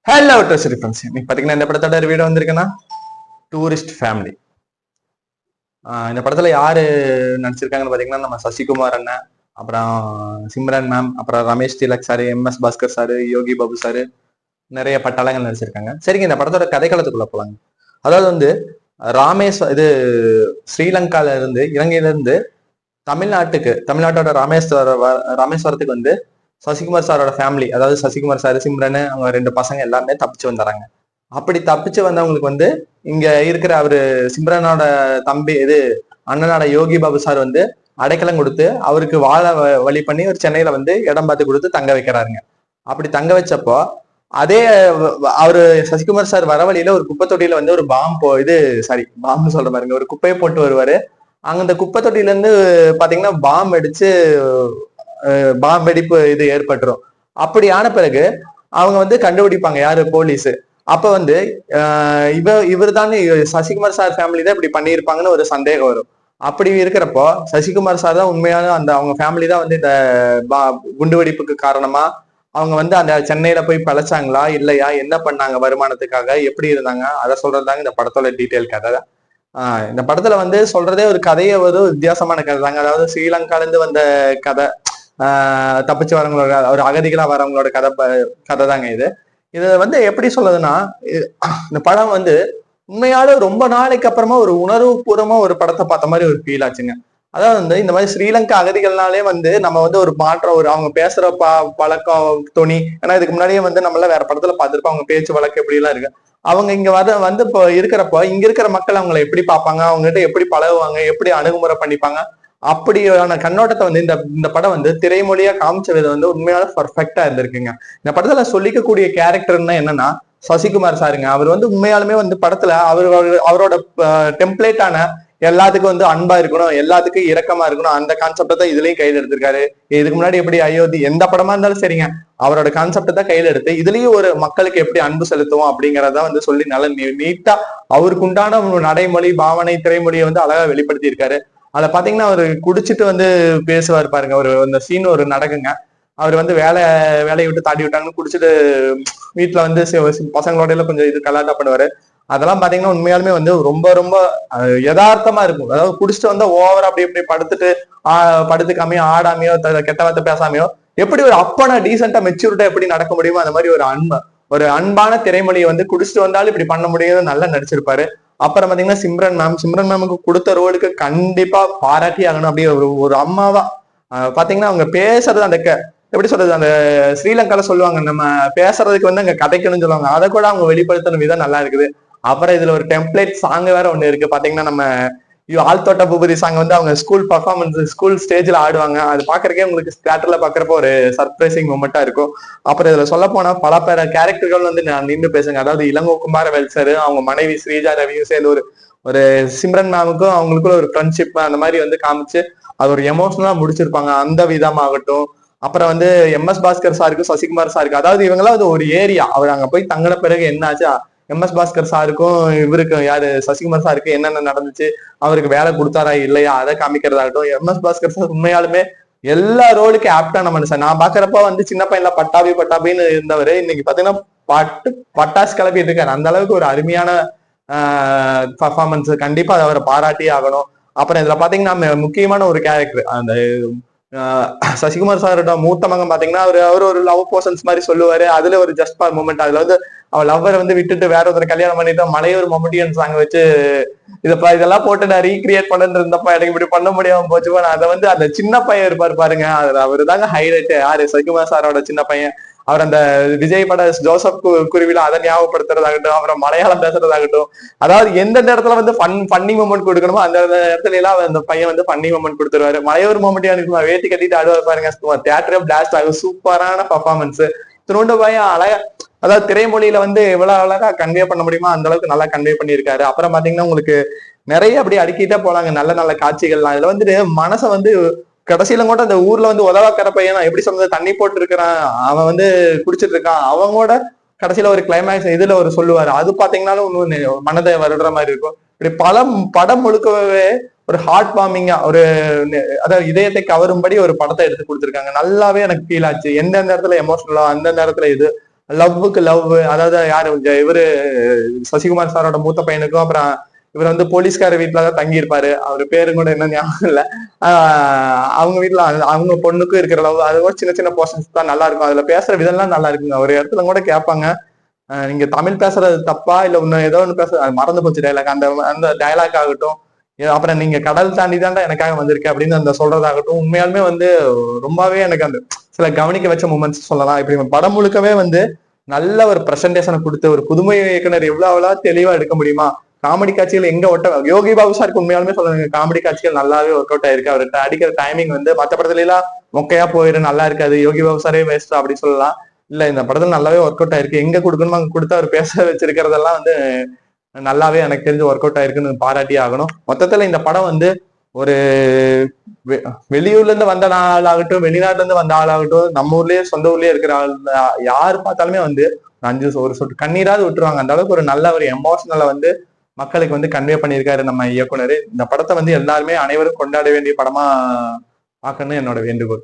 Hello treasury friends, இன்னைக்கு பார்த்தீங்கன்னா இந்த படத்தோட வீடியோ வந்திருக்குன்னா டூரிஸ்ட் ஃபேமிலி. இந்த படத்துல யாரு நடிச்சிருக்காங்கன்னு பார்த்தீங்கன்னா நம்ம சசிகுமார் அண்ணன், அப்புறம் சிம்ரன் மேம், அப்புறம் Ramesh Tilak sir, MS Bhaskar sir, Yogi Babu sir, நிறைய பட்டாளங்கள் நடிச்சிருக்காங்க. சரிங்க, இந்த படத்தோட கதைக்களத்துக்குள்ள போலாங்க. அதாவது வந்து ஸ்ரீலங்கால இருந்து, இலங்கையில இருந்து தமிழ்நாட்டோட ராமேஸ்வரத்துக்கு வந்து சசிகுமார் சாரோட ஃபேமிலி, அதாவது சசிகுமார் சார், சிம்ரன், அவங்க ரெண்டு பசங்க எல்லாருமே தப்பிச்சு வந்துறாங்க. அப்படி தப்பிச்சு வந்தவங்களுக்கு வந்து இங்க இருக்கிற அவரு சிம்ரனோட தம்பி அண்ணனோட யோகி பாபு சார் வந்து அடைக்கலம் கொடுத்து அவருக்கு வாழ வழி பண்ணி ஒரு சென்னையில வந்து இடம் பார்த்து கொடுத்து தங்க வைக்கிறாருங்க. அப்படி தங்க வச்சப்போ அதே அவரு சசிகுமார் சார் வர வழியில ஒரு குப்பை தொட்டியில வந்து ஒரு பாம்பு சொல்ற பாருங்க, ஒரு குப்பையை போட்டு வருவாரு. அங்க இந்த குப்பை தொட்டில இருந்து பாத்தீங்கன்னா பாம்பு வெடிப்பு ஏற்பட்டுரும். அப்படி ஆன பிறகு அவங்க வந்து கண்டுபிடிப்பாங்க யாரு, போலீஸ். அப்ப வந்து இவர் தானே சசிகுமார் சார் ஃபேமிலி தான் இப்படி பண்ணியிருப்பாங்கன்னு ஒரு சந்தேகம் வரும். அப்படி இருக்கிறப்போ சசிகுமார் சார் தான் உண்மையான அந்த அவங்க ஃபேமிலி தான் வந்து இந்த குண்டு வெடிப்புக்கு காரணமா. அவங்க வந்து அந்த சென்னையில போய் பழச்சாங்களா இல்லையா, என்ன பண்ணாங்க, வருமானத்துக்காக எப்படி இருந்தாங்க, அதை சொல்றதுதாங்க இந்த படத்தோட டீட்டெயில் கதை. இந்த படத்துல வந்து சொல்றதே ஒரு கதையை ஒரு வித்தியாசமான கதை தாங்க. அதாவது ஸ்ரீலங்கால இருந்து வந்த கதை, தப்பிச்சு வரவங்களோட ஒரு அகதிகளா வரவங்களோட கதை தாங்க இது. இது வந்து எப்படி சொல்றதுன்னா, இந்த படம் வந்து உண்மையால ரொம்ப நாளைக்கு அப்புறமா ஒரு உணர்வு பூர்வமா ஒரு படத்தை பார்த்த மாதிரி ஒரு ஃபீல் ஆச்சுங்க. அதாவது வந்து இந்த மாதிரி ஸ்ரீலங்கா அகதிகள்னாலே வந்து நம்ம வந்து ஒரு மாற்றம், ஒரு அவங்க பேசுற பழக்கம், துணி, ஏன்னா இதுக்கு முன்னாடியே வந்து நம்மள வேற படத்துல பார்த்திருப்போம் அவங்க பேச்சு வழக்கு எப்படி எல்லாம் இருக்கு. அவங்க இங்க வந்து இப்போ இருக்கிறப்போ இங்க இருக்கிற மக்கள் அவங்களை எப்படி பார்ப்பாங்க, அவங்க கிட்ட எப்படி பழகுவாங்க, எப்படி அணுகுமுறை பண்ணிப்பாங்க, அப்படியான கண்ணோட்டத்தை வந்து இந்த படம் வந்து திரைமொழியா காமிச்ச விதம் வந்து உண்மையான பர்ஃபெக்டா இருந்திருக்குங்க. இந்த படத்துல சொல்லிக்கக்கூடிய கேரக்டர்னா என்னன்னா சசிகுமார் சாருங்க. அவர் வந்து உண்மையாலுமே வந்து படத்துல அவரோட டெம்ப்ளேட்டான எல்லாத்துக்கும் வந்து அன்பா இருக்கணும், எல்லாத்துக்கும் இரக்கமா இருக்கணும், அந்த கான்செப்டை தான் இதுலயும் கையில் எடுத்திருக்காரு. இதுக்கு முன்னாடி எப்படி அயோத்தி எந்த படமா இருந்தாலும் சரிங்க, அவரோட கான்செப்டை தான் கையில எடுத்து இதுலயும் ஒரு மக்களுக்கு எப்படி அன்பு செலுத்துவோம் அப்படிங்கறத வந்து சொல்லி நல்ல நீட்டா அவருக்கு உண்டான நடைமொழி, பாவனை, திரைமொழியை வந்து அழகா வெளிப்படுத்தி இருக்காரு. அதை பாத்தீங்கன்னா அவரு குடிச்சிட்டு வந்து பேசுவார் பாருங்க, ஒரு அந்த சீன் ஒரு நடக்குங்க. அவர் வந்து வேலையை விட்டு தாண்டி விட்டாங்கன்னு குடிச்சிட்டு வீட்டுல வந்து பசங்களோட எல்லாம் கொஞ்சம் கலாட்டா பண்ணுவாரு. அதெல்லாம் பாத்தீங்கன்னா உண்மையாலுமே வந்து ரொம்ப ரொம்ப யதார்த்தமா இருக்கும். அதாவது குடிச்சிட்டு வந்தா ஓவரா அப்படி இப்படி படுத்துக்காமையோ ஆடாமையோ கெட்ட வார்த்தை பேசாமையோ எப்படி ஒரு அப்பனா டீசெண்டா மெச்சூரிட்டா எப்படி நடக்க முடியுமோ அந்த மாதிரி ஒரு அன்பான திரைமொழியை வந்து குடிச்சிட்டு வந்தாலும் இப்படி பண்ண முடியும்னு நல்லா நடிச்சிருப்பாரு. அப்புறம் பாத்தீங்கன்னா சிம்ரன் மேமுக்கு கொடுத்த ரோலுக்கு கண்டிப்பா பாராட்டி ஆகணும். அப்படியே ஒரு அம்மாவா பாத்தீங்கன்னா அவங்க பேசுறது அந்த எப்படி சொல்றது, அந்த ஸ்ரீலங்கால சொல்லுவாங்க நம்ம பேசுறதுக்கு வந்து அங்க கதைக்கணும்னு சொல்லுவாங்க, அதை கூட அவங்க வெளிப்படுத்தின விதம் நல்லா இருக்குது. அப்புறம் இதுல ஒரு டெம்ப்ளேட் சாங் வேற ஒண்ணு இருக்கு பாத்தீங்கன்னா, நம்ம ஆழ்தோட்ட பூபதி சாங் வந்து அவங்க ஸ்கூல் பர்ஃபார்மன்ஸ் ஸ்கூல் ஸ்டேஜ்ல ஆடுவாங்க. அது பாக்குறக்கே உங்களுக்கு தியேட்டர்ல பாக்குறப்போ ஒரு சர்ப்ரைசிங் மொமெண்டா இருக்கும். அப்புறம் இதுல சொல்ல போனா பல பேர கேரக்டர்கள் வந்து நான் நின்று பேசுங்க. அதாவது இளங்கோ குமார வெல்சர், அவங்க மனைவி ஸ்ரீஜா ரவியும் சேர்ந்து ஒரு சிம்ரன் மேமுக்கும் அவங்களுக்குள்ள ஒரு ஃப்ரெண்ட்ஷிப் அந்த மாதிரி வந்து காமிச்சு அது ஒரு எமோஷனலா முடிச்சிருப்பாங்க, அந்த விதமாகட்டும். அப்புறம் வந்து MS பாஸ்கர் சாருக்கு, சசிகுமார் சாருக்கு, அதாவது இவங்கெல்லாம் அது ஒரு ஏரியா, அவர் அங்க போய் தங்கின பிறகு என்ன ஆச்சா, MS பாஸ்கர் சாருக்கும் இவருக்கும் யாரு சசிகுமார் சாருக்கு என்னென்ன நடந்துச்சு, அவருக்கு வேலை கொடுத்தாரா இல்லையா, அதை காமிக்கிறதாகட்டும். MS பாஸ்கர் சார் உண்மையாலுமே எல்லா ரோலுக்கு ஆப்டான மனுஷன். நான் பாக்குறப்ப வந்து சின்ன பையன்ல பட்டாபின்னு இருந்தவர் இன்னைக்கு பாத்தீங்கன்னா பட்டாசு கிளப்பிட்டு இருக்காரு. அந்த அளவுக்கு ஒரு அருமையான பர்ஃபார்மன்ஸ். கண்டிப்பா அவரை பாராட்டியே ஆகணும். அப்புறம் இதுல பாத்தீங்கன்னா முக்கியமான ஒரு கேரக்டர், அந்த சசிகுமார் சாரோட மூத்த மகன் பாத்தீங்கன்னா அவர் ஒரு லவ் போர்ஷன்ஸ் மாதிரி சொல்லுவாரு. அதுல ஒரு ஜஸ்ட் ஃபார் மூமெண்ட், அதுல வந்து அவன் லவ்வரை வந்து விட்டுட்டு வேற ஒருத்தர் கல்யாணம் பண்ணிட்டு மலையூர் மொமட்டியன் சாங் வச்சு இதெல்லாம் போட்டு நான் ரீக்ரியேட் பண்ணிட்டு இருந்தப்ப எனக்கு இப்படி பண்ண முடியாம போச்சு. அதை வந்து அந்த சின்ன பையன் இருப்பாரு பாருங்க, அவரு தாங்க ஹைலைட். யாரு, சசிகுமார் சாரோட சின்ன பையன். அவர் அந்த விஜய் பட ஜோசப் குருவில அதை ஞாபகப்படுத்துறதாகட்டும், அப்புறம் மலையாளம் பேசுறதாகட்டும், அதாவது எந்த இடத்துல வந்து ஃபன்னி மூமெண்ட் கொடுக்கணுமோ அந்த இடத்துல எல்லாம் அந்த பையன் வந்து ஃபன்னி மூமெண்ட் கொடுத்துருவாரு. மலையூர் மொமெண்ட் வேட்டி கட்டிட்டு ஆடுவார் பாருங்க, தியேட்டரே பிளாஸ்ட் ஆகும். சூப்பரான பர்ஃபார்மன்ஸ். திருவண்ட பையன் அழகா, அதாவது திரைமொழியில வந்து எவ்வளவு அழகா கன்வே பண்ண முடியுமோ அந்த அளவுக்கு நல்லா கன்வே பண்ணியிருக்காரு. அப்புறம் பாத்தீங்கன்னா உங்களுக்கு நிறைய அப்படி அடுக்கிட்டே போலாங்க நல்ல நல்ல காட்சிகள்லாம். இதுல வந்துட்டு மனசை வந்து கடைசியில கூட அந்த ஊர்ல வந்து உதவாக்கிற பையன் எப்படி சொல்றது, தண்ணி போட்டு இருக்கிறான், அவன் வந்து குடிச்சிட்டு இருக்கான், அவங்களோட கடைசியில ஒரு கிளைமேக்ஸ் இதுல ஒரு சொல்லுவாரு. அது பாத்தீங்கன்னாலும் இன்னொன்னு மனதை வருடுற மாதிரி இருக்கும். இப்படி படம் முழுக்கவே ஒரு ஹார்ட் வார்மிங்கா, அதாவது இதயத்தை கவரும்படி ஒரு படத்தை எடுத்து கொடுத்துருக்காங்க. நல்லாவே எனக்கு ஃபீல் ஆச்சு. எந்தெந்த இடத்துல எமோஷனலா, அந்த நேரத்துல லவ்வுக்கு லவ், அதாவது யாரு இவரு சசிகுமார் சாரோட மூத்த பையனுக்கும், அப்புறம் இவர் வந்து போலீஸ்கார வீட்டுலதான் தங்கி இருப்பாரு, அவரு பேரு கூட என்ன ஞாபகம் இல்ல. அவங்க வீட்டுல அவங்க பொண்ணுக்கும் இருக்கிற லவ், அது கூட சின்ன சின்ன போர்ஷன்ஸ் தான் நல்லா இருக்கும். அதுல பேசுற விதம்லாம் நல்லா இருக்குங்க. ஒரு இடத்துல கூட கேட்பாங்க, நீங்க தமிழ் பேசுறது தப்பா இல்ல இன்னும் ஏதோ ஒண்ணு மறந்து போச்சு டைலாக், அந்த அந்த டைலாக் ஆகட்டும், அப்புறம் நீங்க கடல் தாண்டி தாண்டா எனக்காக வந்திருக்க அப்படின்னு அந்த சொல்றதாகட்டும், உண்மையாலுமே வந்து ரொம்பவே எனக்கு அந்த சில கவனிக்க வச்ச மூமெண்ட்ஸ் சொல்லலாம். இப்படி படம் முழுக்கவே வந்து நல்ல ஒரு பிரசன்டேஷனை கொடுத்து, ஒரு புதுமை இயக்குனர் எவ்வளவு தெளிவா எடுக்க முடியுமா, காமெடி காட்சிகள் எங்க ஒட்ட, யோகி பாபு சாருக்கு உண்மையாலுமே சொல்லுங்க, காமெடி காட்சிகள் நல்லாவே ஒர்க் அவுட் ஆயிருக்கு. அவர்கிட்ட அடிக்கிற டைமிங் வந்து மற்ற படத்துல எல்லாம் மொக்கையா போயிரு, நல்லா இருக்காது, யோகி பாபு சாரே வேஸ்ட் அப்படி சொல்லலாம். இல்ல, இந்த படத்துல நல்லாவே ஒர்க் அவுட் ஆயிருக்கு. எங்க கொடுக்கணுமோ அங்க கொடுத்து அவர் பேச வச்சிருக்கிறதெல்லாம் வந்து நல்லாவே எனக்கு தெரிஞ்சு ஒர்க் அவுட் ஆயிருக்குன்னு பாராட்டி ஆகணும். மொத்தத்துல இந்த படம் வந்து ஒரு வெளியூர்ல இருந்து வந்த ஆளாகட்டும், வெளிநாட்டுல இருந்து வந்த ஆளாகட்டும், நம்ம ஊர்லயே சொந்த ஊர்லயே இருக்கிற ஆள் யாரு பார்த்தாலுமே வந்து ஒரு சொட்டு கண்ணீராவது விட்டுருவாங்க. அந்த அளவுக்கு ஒரு நல்ல ஒரு எமோஷனலை வந்து மக்களுக்கு வந்து கன்வே பண்ணியிருக்காரு நம்ம இயக்குனர். இந்த படத்தை வந்து எல்லாருமே அனைவரும் கொண்டாட வேண்டிய படமா ஆக்கணும்னு என்னோட வேண்டுகோள்.